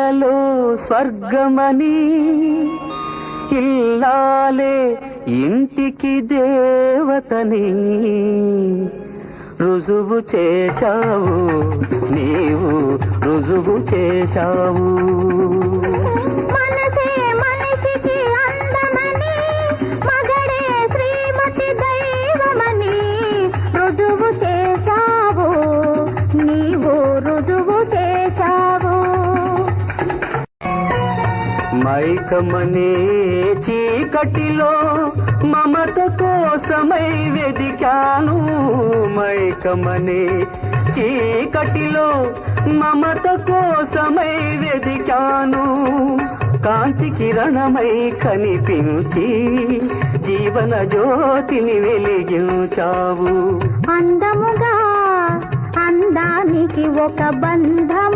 కలలో స్వర్గమని ఇల్లాలే ఇంటికి దేవతని రుజువు చేశావు, నీవు రుజువు చేశావు. మనసే మనిషికి అందమని, మగడే శ్రీమతి దైవమని రుజువు చేశావు, నీవు రుజువు చేశావు. మైకమనే చీకటిలో మమత కోసమై వెదికాను, మైకమనే చీకటిలో మమత కోసమై వెదికాను. కాంతి కిరణమై కనిపించి జీవన జ్యోతిని వెలిగించావు. అందముగా అందానికి ఒక బంధం